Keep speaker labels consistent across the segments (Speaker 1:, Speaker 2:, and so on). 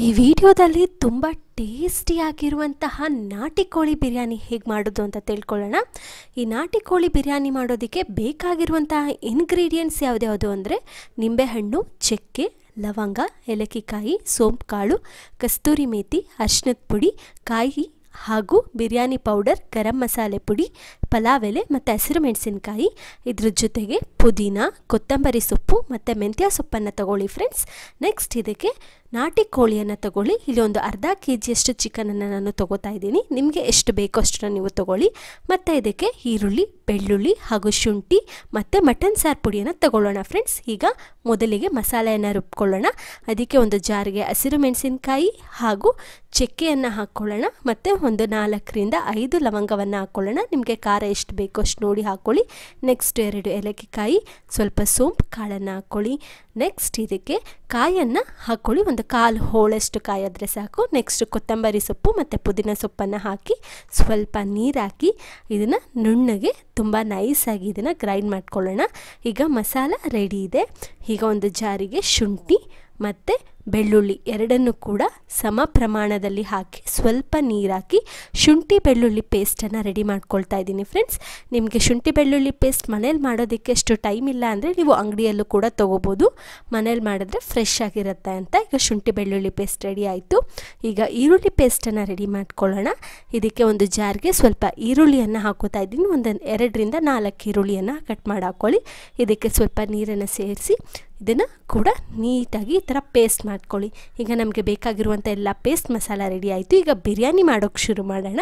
Speaker 1: ಈ ವಿಡಿಯೋದಲ್ಲಿ ತುಂಬ ಟೇಸ್ಟಿಯಾಗಿರುವಂತಹ ನಾಟಿ ಕೋಳಿ ಬಿರಿಯಾನಿ ಹೇಗೆ ಮಾಡೋದು ಅಂತ ತಿಳ್ಕೊಳ್ಳೋಣ. ಈ ನಾಟಿ ಕೋಳಿ ಬಿರಿಯಾನಿ ಮಾಡೋದಕ್ಕೆ ಬೇಕಾಗಿರುವಂತಹ ಇಂಗ್ರೀಡಿಯೆಂಟ್ಸ್ ಯಾವ್ದ್ಯಾವುದು ಅಂದರೆ ನಿಂಬೆಹಣ್ಣು, ಚಕ್ಕೆ, ಲವಂಗ, ಏಲಕ್ಕಿಕಾಯಿ, ಸೋಂಪು ಕಾಳು, ಕಸ್ತೂರಿ ಮೇಥಿ, ಅರಿಶಿಣದ ಪುಡಿ, ಕಾಯಿ ಹಾಗೂ ಬಿರಿಯಾನಿ ಪೌಡರ್, ಗರಂ ಮಸಾಲೆ ಪುಡಿ, ಪಲಾವ್ ಎಲೆ ಮತ್ತು ಹಸಿರು ಮೆಣಸಿನಕಾಯಿ. ಇದ್ರ ಜೊತೆಗೆ ಪುದೀನ, ಕೊತ್ತಂಬರಿ ಸೊಪ್ಪು ಮತ್ತು ಮೆಂತ್ಯ ಸೊಪ್ಪನ್ನು ತಗೊಳ್ಳಿ ಫ್ರೆಂಡ್ಸ್. ನೆಕ್ಸ್ಟ್ ಇದಕ್ಕೆ ನಾಟಿ ಕೋಳಿಯನ್ನು ತಗೊಳ್ಳಿ. ಇಲ್ಲಿ ಒಂದು ಅರ್ಧ ಕೆಜಿಯಷ್ಟು ಚಿಕನನ್ನು ನಾನು ತೊಗೋತಾ ಇದ್ದೀನಿ. ನಿಮಗೆ ಎಷ್ಟು ಬೇಕೋ ಅಷ್ಟನ್ನು ನೀವು ತಗೊಳ್ಳಿ. ಮತ್ತು ಇದಕ್ಕೆ ಈರುಳ್ಳಿ, ಬೆಳ್ಳುಳ್ಳಿ ಹಾಗೂ ಶುಂಠಿ ಮತ್ತು ಮಟನ್ ಸಾರು ಪುಡಿಯನ್ನು ತಗೊಳ್ಳೋಣ ಫ್ರೆಂಡ್ಸ್. ಈಗ ಮೊದಲಿಗೆ ಮಸಾಲೆಯನ್ನು ರುಬ್ಕೊಳ್ಳೋಣ. ಅದಕ್ಕೆ ಒಂದು ಜಾರಿಗೆ ಹಸಿರು ಮೆಣಸಿನಕಾಯಿ ಹಾಗೂ ಚಕ್ಕೆಯನ್ನು ಹಾಕ್ಕೊಳ್ಳೋಣ. ಮತ್ತು ಒಂದು 4ರಿಂದ 5 ಲವಂಗವನ್ನು ಹಾಕ್ಕೊಳ್ಳೋಣ. ನಿಮಗೆ ಖಾರ ಎಷ್ಟು ಬೇಕೋ ಅಷ್ಟು ನೋಡಿ ಹಾಕ್ಕೊಳ್ಳಿ. ನೆಕ್ಸ್ಟ್ 2 ಏಲಕ್ಕಿಕಾಯಿ, ಸ್ವಲ್ಪ ಸೋಂಪು ಕಾಳನ್ನು ಹಾಕ್ಕೊಳ್ಳಿ. ನೆಕ್ಸ್ಟ್ ಇದಕ್ಕೆ ಕಾಯನ್ನು ಹಾಕ್ಕೊಳ್ಳಿ. ಒಂದು 1/4 ಹೋಳಷ್ಟು ಕಾಯಿ ಆದರೆ ಸಾಕು. ನೆಕ್ಸ್ಟ್ ಕೊತ್ತಂಬರಿ ಸೊಪ್ಪು ಮತ್ತು ಪುದೀನ ಸೊಪ್ಪನ್ನು ಹಾಕಿ ಸ್ವಲ್ಪ ನೀರು ಹಾಕಿ ಇದನ್ನು ನುಣ್ಣಗೆ ತುಂಬ ನೈಸಾಗಿ ಇದನ್ನು ಗ್ರೈಂಡ್ ಮಾಡ್ಕೊಳ್ಳೋಣ. ಈಗ ಮಸಾಲ ರೆಡಿ ಇದೆ. ಈಗ ಒಂದು ಜಾರಿಗೆ ಶುಂಠಿ ಮತ್ತು ಬೆಳ್ಳುಳ್ಳಿ ಎರಡನ್ನೂ ಕೂಡ ಸಮ ಪ್ರಮಾಣದಲ್ಲಿ ಹಾಕಿ ಸ್ವಲ್ಪ ನೀರು ಹಾಕಿ ಶುಂಠಿ ಬೆಳ್ಳುಳ್ಳಿ ಪೇಸ್ಟನ್ನು ರೆಡಿ ಮಾಡ್ಕೊಳ್ತಾ ಇದ್ದೀನಿ ಫ್ರೆಂಡ್ಸ್. ನಿಮಗೆ ಶುಂಠಿ ಬೆಳ್ಳುಳ್ಳಿ ಪೇಸ್ಟ್ ಮನೇಲಿ ಮಾಡೋದಕ್ಕೆ ಅಷ್ಟು ಟೈಮ್ ಇಲ್ಲ ಅಂದರೆ ನೀವು ಅಂಗಡಿಯಲ್ಲೂ ಕೂಡ ತೊಗೋಬೋದು. ಮನೇಲಿ ಮಾಡಿದ್ರೆ ಫ್ರೆಶ್ ಆಗಿರುತ್ತೆ ಅಂತ. ಈಗ ಶುಂಠಿ ಬೆಳ್ಳುಳ್ಳಿ ಪೇಸ್ಟ್ ರೆಡಿ ಆಯಿತು. ಈಗ ಈರುಳ್ಳಿ ಪೇಸ್ಟನ್ನು ರೆಡಿ ಮಾಡ್ಕೊಳ್ಳೋಣ. ಇದಕ್ಕೆ ಒಂದು ಜಾರ್ಗೆ ಸ್ವಲ್ಪ ಈರುಳ್ಳಿಯನ್ನು ಹಾಕೋತಾ ಇದ್ದೀನಿ. ಒಂದು 2ರಿಂದ 4 ಈರುಳ್ಳಿಯನ್ನು ಕಟ್ ಮಾಡಿ ಹಾಕ್ಕೊಳ್ಳಿ. ಇದಕ್ಕೆ ಸ್ವಲ್ಪ ನೀರನ್ನು ಸೇರಿಸಿ ಇದನ್ನು ಕೂಡ ನೀಟಾಗಿ ಈ ಥರ ಪೇಸ್ಟ್ ಮಾಡ್ಕೊಳ್ಳಿ. ಈಗ ನಮಗೆ ಬೇಕಾಗಿರುವಂಥ ಎಲ್ಲ ಪೇಸ್ಟ್ ಮಸಾಲ ರೆಡಿ ಆಯಿತು. ಈಗ ಬಿರಿಯಾನಿ ಮಾಡೋಕ್ಕೆ ಶುರು ಮಾಡೋಣ.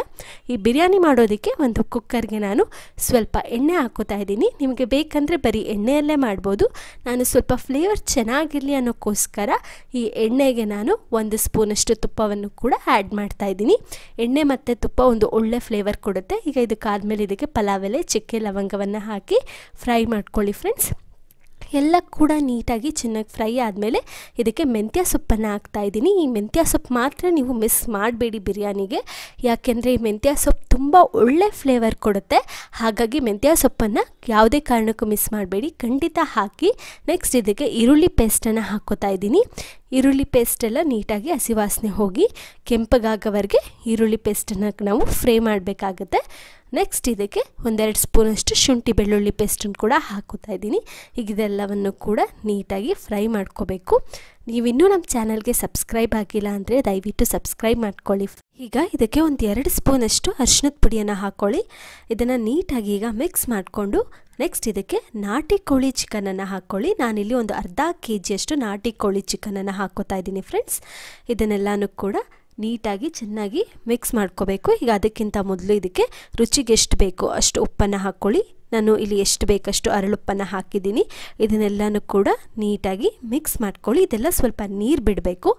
Speaker 1: ಈ ಬಿರಿಯಾನಿ ಮಾಡೋದಕ್ಕೆ ಒಂದು ಕುಕ್ಕರ್ಗೆ ನಾನು ಸ್ವಲ್ಪ ಎಣ್ಣೆ ಹಾಕೋತಾ ಇದ್ದೀನಿ. ನಿಮಗೆ ಬೇಕಂದರೆ ಬರೀ ಎಣ್ಣೆಯಲ್ಲೇ ಮಾಡ್ಬೋದು. ನಾನು ಸ್ವಲ್ಪ ಫ್ಲೇವರ್ ಚೆನ್ನಾಗಿರಲಿ ಅನ್ನೋಕ್ಕೋಸ್ಕರ ಈ ಎಣ್ಣೆಗೆ ನಾನು 1 ಸ್ಪೂನಷ್ಟು ತುಪ್ಪವನ್ನು ಕೂಡ ಆ್ಯಡ್ ಮಾಡ್ತಾ ಇದ್ದೀನಿ. ಎಣ್ಣೆ ಮತ್ತು ತುಪ್ಪ ಒಂದು ಒಳ್ಳೆ ಫ್ಲೇವರ್ ಕೊಡುತ್ತೆ. ಈಗ ಇದಕ್ಕಾದಮೇಲೆ ಇದಕ್ಕೆ ಪಲಾವ್ ಎಲೆ, ಚಕ್ಕೆ, ಲವಂಗವನ್ನು ಹಾಕಿ ಫ್ರೈ ಮಾಡ್ಕೊಳ್ಳಿ ಫ್ರೆಂಡ್ಸ್. ಎಲ್ಲ ಕೂಡ ನೀಟಾಗಿ ಚೆನ್ನಾಗಿ ಫ್ರೈ ಆದಮೇಲೆ ಇದಕ್ಕೆ ಮೆಂತ್ಯ ಸೊಪ್ಪನ್ನು ಹಾಕ್ತಾಯಿದ್ದೀನಿ. ಈ ಮೆಂತ್ಯ ಸೊಪ್ಪು ಮಾತ್ರ ನೀವು ಮಿಸ್ ಮಾಡಬೇಡಿ ಬಿರಿಯಾನಿಗೆ. ಯಾಕೆಂದರೆ ಈ ಮೆಂತ್ಯ ಸೊಪ್ಪು ತುಂಬ ಒಳ್ಳೆ ಫ್ಲೇವರ್ ಕೊಡುತ್ತೆ. ಹಾಗಾಗಿ ಮೆಂತ್ಯ ಸೊಪ್ಪನ್ನು ಯಾವುದೇ ಕಾರಣಕ್ಕೂ ಮಿಸ್ ಮಾಡಬೇಡಿ, ಖಂಡಿತ ಹಾಕಿ. ನೆಕ್ಸ್ಟ್ ಇದಕ್ಕೆ ಈರುಳ್ಳಿ ಪೇಸ್ಟನ್ನು ಹಾಕ್ಕೋತಾ ಇದ್ದೀನಿ. ಈರುಳ್ಳಿ ಪೇಸ್ಟೆಲ್ಲ ನೀಟಾಗಿ ಹಸಿ ವಾಸನೆ ಹೋಗಿ ಕೆಂಪಗಾಗೋವರೆಗೆ ಈರುಳ್ಳಿ ಪೇಸ್ಟನ್ನು ನಾವು ಫ್ರೈ ಮಾಡಬೇಕಾಗುತ್ತೆ. ನೆಕ್ಸ್ಟ್ ಇದಕ್ಕೆ 1-2 ಸ್ಪೂನಷ್ಟು ಶುಂಠಿ ಬೆಳ್ಳುಳ್ಳಿ ಪೇಸ್ಟನ್ನು ಕೂಡ ಹಾಕೋತಾ ಇದ್ದೀನಿ. ಈಗ ಇದೆಲ್ಲವನ್ನು ಕೂಡ ನೀಟಾಗಿ ಫ್ರೈ ಮಾಡ್ಕೋಬೇಕು. ನೀವಿನ್ನೂ ನಮ್ಮ ಚಾನಲ್ಗೆ ಸಬ್ಸ್ಕ್ರೈಬ್ ಆಗಿಲ್ಲ ಅಂದರೆ ದಯವಿಟ್ಟು ಸಬ್ಸ್ಕ್ರೈಬ್ ಮಾಡ್ಕೊಳ್ಳಿ. ಈಗ ಇದಕ್ಕೆ 1-2 ಸ್ಪೂನಷ್ಟು ಅರಿಶಿಣದ ಪುಡಿಯನ್ನು ಹಾಕ್ಕೊಳ್ಳಿ. ಇದನ್ನು ನೀಟಾಗಿ ಈಗ ಮಿಕ್ಸ್ ಮಾಡಿಕೊಂಡು ನೆಕ್ಸ್ಟ್ ಇದಕ್ಕೆ ನಾಟಿ ಕೋಳಿ ಚಿಕನನ್ನು ಹಾಕ್ಕೊಳ್ಳಿ. ನಾನಿಲ್ಲಿ ಒಂದು ಅರ್ಧ ಕೆಜಿಯಷ್ಟು ನಾಟಿ ಕೋಳಿ ಚಿಕನನ್ನು ಹಾಕ್ಕೋತಾ ಇದ್ದೀನಿ ಫ್ರೆಂಡ್ಸ್. ಇದನ್ನೆಲ್ಲನೂ ಕೂಡ ನೀಟಾಗಿ ಚೆನ್ನಾಗಿ ಮಿಕ್ಸ್ ಮಾಡ್ಕೋಬೇಕು. ಈಗ ಅದಕ್ಕಿಂತ ಮೊದಲು ಇದಕ್ಕೆ ರುಚಿಗೆ ಎಷ್ಟು ಬೇಕೋ ಅಷ್ಟು ಉಪ್ಪನ್ನು ಹಾಕ್ಕೊಳ್ಳಿ. ನಾನು ಇಲ್ಲಿ ಎಷ್ಟು ಬೇಕಷ್ಟು ಅರಳುಪ್ಪನ್ನು ಹಾಕಿದ್ದೀನಿ. ಇದನ್ನೆಲ್ಲನೂ ಕೂಡ ನೀಟಾಗಿ ಮಿಕ್ಸ್ ಮಾಡ್ಕೊಳ್ಳಿ. ಇದೆಲ್ಲ ಸ್ವಲ್ಪ ನೀರು ಬಿಡಬೇಕು.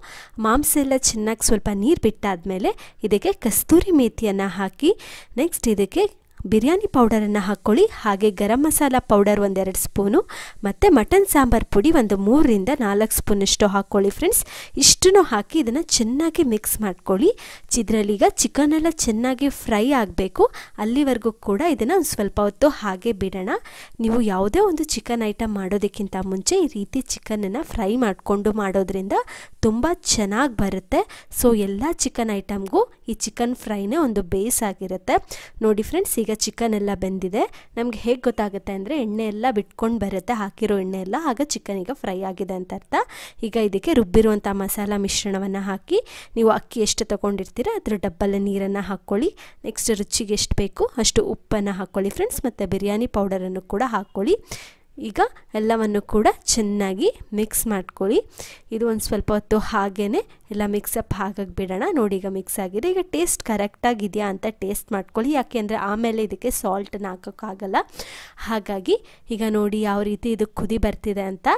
Speaker 1: ಮಾಂಸ ಎಲ್ಲ ಚೆನ್ನಾಗಿ ಸ್ವಲ್ಪ ನೀರು ಬಿಟ್ಟಾದಮೇಲೆ ಇದಕ್ಕೆ ಕಸ್ತೂರಿ ಮೇಥಿಯನ್ನು ಹಾಕಿ ನೆಕ್ಸ್ಟ್ ಇದಕ್ಕೆ ಬಿರಿಯಾನಿ ಪೌಡರನ್ನು ಹಾಕ್ಕೊಳ್ಳಿ. ಹಾಗೆ ಗರಂ ಮಸಾಲ ಪೌಡರ್ 1-2 ಸ್ಪೂನು ಮತ್ತು ಮಟನ್ ಸಾಂಬಾರು ಪುಡಿ ಒಂದು 3ರಿಂದ 4 ಸ್ಪೂನಷ್ಟು ಹಾಕ್ಕೊಳ್ಳಿ ಫ್ರೆಂಡ್ಸ್. ಇಷ್ಟನ್ನು ಹಾಕಿ ಇದನ್ನು ಚೆನ್ನಾಗಿ ಮಿಕ್ಸ್ ಮಾಡ್ಕೊಳ್ಳಿ. ಇದರಲ್ಲೀಗ ಚಿಕನ್ ಎಲ್ಲ ಚೆನ್ನಾಗಿ ಫ್ರೈ ಆಗಬೇಕು. ಅಲ್ಲಿವರೆಗೂ ಕೂಡ ಇದನ್ನು ಒಂದು ಸ್ವಲ್ಪ ಹೊತ್ತು ಹಾಗೆ ಬಿಡೋಣ. ನೀವು ಯಾವುದೇ ಒಂದು ಚಿಕನ್ ಐಟಮ್ ಮಾಡೋದಕ್ಕಿಂತ ಮುಂಚೆ ಈ ರೀತಿ ಚಿಕನನ್ನು ಫ್ರೈ ಮಾಡಿಕೊಂಡು ಮಾಡೋದ್ರಿಂದ ತುಂಬ ಚೆನ್ನಾಗಿ ಬರುತ್ತೆ. ಸೊ ಎಲ್ಲ ಚಿಕನ್ ಐಟಮ್ಗೂ ಈ ಚಿಕನ್ ಫ್ರೈನೇ ಒಂದು ಬೇಸ್ ಆಗಿರುತ್ತೆ. ನೋಡಿ ಫ್ರೆಂಡ್ಸ್, ಈಗ ಚಿಕನ್ ಎಲ್ಲ ಬೆಂದಿದೆ. ನಮಗೆ ಹೇಗೆ ಗೊತ್ತಾಗುತ್ತೆ ಅಂದರೆ ಎಣ್ಣೆ ಎಲ್ಲ ಬಿಟ್ಕೊಂಡು ಬರುತ್ತೆ, ಹಾಕಿರೋ ಎಣ್ಣೆ ಎಲ್ಲ. ಆಗ ಚಿಕನ್ ಈಗ ಫ್ರೈ ಆಗಿದೆ ಅಂತ ಅರ್ಥ. ಈಗ ಇದಕ್ಕೆ ರುಬ್ಬಿರುವಂಥ ಮಸಾಲ ಮಿಶ್ರಣವನ್ನು ಹಾಕಿ ನೀವು ಅಕ್ಕಿ ಎಷ್ಟು ತೊಗೊಂಡಿರ್ತೀರ ಅದರ ಡಬ್ಬಲ್ ನೀರನ್ನು ಹಾಕ್ಕೊಳ್ಳಿ. ನೆಕ್ಸ್ಟ್ ರುಚಿಗೆ ಎಷ್ಟು ಬೇಕು ಅಷ್ಟು ಉಪ್ಪನ್ನು ಹಾಕ್ಕೊಳ್ಳಿ ಫ್ರೆಂಡ್ಸ್. ಮತ್ತು ಬಿರಿಯಾನಿ ಪೌಡರನ್ನು ಕೂಡ ಹಾಕ್ಕೊಳ್ಳಿ. ಈಗ ಎಲ್ಲವನ್ನು ಕೂಡ ಚೆನ್ನಾಗಿ ಮಿಕ್ಸ್ ಮಾಡ್ಕೊಳ್ಳಿ. ಇದು ಒಂದು ಸ್ವಲ್ಪ ಹೊತ್ತು ಹಾಗೇ ಎಲ್ಲ ಮಿಕ್ಸಪ್ ಹಾಗಾಗಿ ಬಿಡೋಣ. ನೋಡಿ ಈಗ ಮಿಕ್ಸ್ ಆಗಿದೆ. ಈಗ ಟೇಸ್ಟ್ ಕರೆಕ್ಟಾಗಿದೆಯಾ ಅಂತ ಟೇಸ್ಟ್ ಮಾಡ್ಕೊಳ್ಳಿ. ಯಾಕೆಂದರೆ ಆಮೇಲೆ ಇದಕ್ಕೆ ಸಾಲ್ಟನ್ನು ಹಾಕೋಕ್ಕಾಗಲ್ಲ. ಹಾಗಾಗಿ ಈಗ ನೋಡಿ ಯಾವ ರೀತಿ ಇದು ಕುದಿ ಬರ್ತಿದೆ ಅಂತ.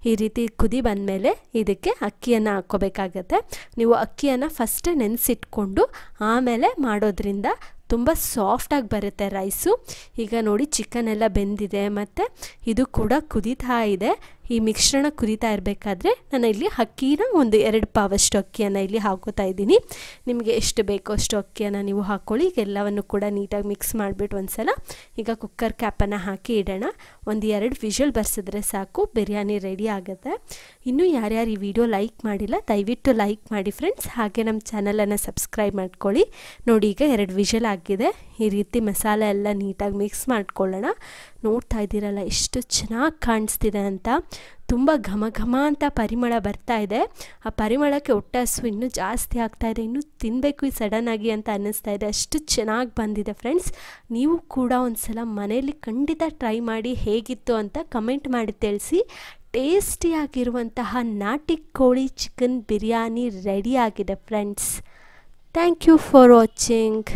Speaker 1: ಈ ರೀತಿ ಕುದಿ ಬಂದಮೇಲೆ ಇದಕ್ಕೆ ಅಕ್ಕಿಯನ್ನು ಹಾಕ್ಕೋಬೇಕಾಗತ್ತೆ. ನೀವು ಅಕ್ಕಿಯನ್ನು ಫಸ್ಟೇ ನೆನೆಸಿಟ್ಕೊಂಡು ಆಮೇಲೆ ಮಾಡೋದ್ರಿಂದ ತುಂಬ ಸಾಫ್ಟಾಗಿ ಬರುತ್ತೆ ರೈಸು. ಈಗ ನೋಡಿ ಚಿಕನ್ ಎಲ್ಲ ಬೆಂದಿದೆ ಮತ್ತು ಇದು ಕೂಡ ಕುದೀತಾ ಇದೆ. ಈ ಮಿಶ್ರಣ ಕುದೀತಾ ಇರಬೇಕಾದ್ರೆ ನಾನು ಇಲ್ಲಿ ಅಕ್ಕಿನ ಒಂದು 2 ಪಾವಷ್ಟು ಅಕ್ಕಿಯನ್ನು ಇಲ್ಲಿ ಹಾಕೋತಾ ಇದ್ದೀನಿ. ನಿಮಗೆ ಎಷ್ಟು ಬೇಕೋ ಅಷ್ಟು ಅಕ್ಕಿಯನ್ನು ನೀವು ಹಾಕ್ಕೊಳ್ಳಿ. ಈಗ ಎಲ್ಲವನ್ನು ಕೂಡ ನೀಟಾಗಿ ಮಿಕ್ಸ್ ಮಾಡಿಬಿಟ್ಟು ಒಂದ್ಸಲ ಈಗ ಕುಕ್ಕರ್ ಕ್ಯಾಪನ್ನು ಹಾಕಿ ಇಡೋಣ. ಒಂದು 2 ವಿಷಲ್ ಬರ್ಸಿದ್ರೆ ಸಾಕು, ಬಿರಿಯಾನಿ ರೆಡಿ ಆಗುತ್ತೆ. ಇನ್ನೂ ಯಾರ್ಯಾರು ಈ ವಿಡಿಯೋ ಲೈಕ್ ಮಾಡಿಲ್ಲ ದಯವಿಟ್ಟು ಲೈಕ್ ಮಾಡಿ ಫ್ರೆಂಡ್ಸ್, ಹಾಗೆ ನಮ್ಮ ಚಾನಲನ್ನು ಸಬ್ಸ್ಕ್ರೈಬ್ ಮಾಡ್ಕೊಳ್ಳಿ. ನೋಡಿ ಈಗ 2 ವಿಷಲ್ ಆಗಿದೆ. ಈ ರೀತಿ ಮಸಾಲೆ ಎಲ್ಲ ನೀಟಾಗಿ ಮಿಕ್ಸ್ ಮಾಡ್ಕೊಳ್ಳೋಣ. ನೋಡ್ತಾ ಇದ್ದೀರಲ್ಲ ಎಷ್ಟು ಚೆನ್ನಾಗಿ ಕಾಣಿಸ್ತಿದೆ ಅಂತ, ತುಂಬ ಘಮ ಘಮ ಅಂತ ಪರಿಮಳ ಬರ್ತಾ ಇದೆ. ಆ ಪರಿಮಳಕ್ಕೆ ಹೊಟ್ಟೆ ಹಸಿವು ಇನ್ನೂ ಜಾಸ್ತಿ ಆಗ್ತಾ ಇದೆ, ಇನ್ನೂ ತಿನ್ನಬೇಕು ಈ ಸಡನ್ನಾಗಿ ಅಂತ ಅನ್ನಿಸ್ತಾ ಇದೆ. ಅಷ್ಟು ಚೆನ್ನಾಗಿ ಬಂದಿದೆ ಫ್ರೆಂಡ್ಸ್. ನೀವು ಕೂಡ ಒಂದು ಸಲ ಮನೆಯಲ್ಲಿ ಖಂಡಿತ ಟ್ರೈ ಮಾಡಿ ಹೇಗಿತ್ತು ಅಂತ ಕಮೆಂಟ್ ಮಾಡಿ ತಿಳಿಸಿ. ಟೇಸ್ಟಿಯಾಗಿರುವಂತಹ ನಾಟಿ ಕೋಳಿ ಚಿಕನ್ ಬಿರಿಯಾನಿ ರೆಡಿ ಆಗಿದೆ friends. Thank you for watching.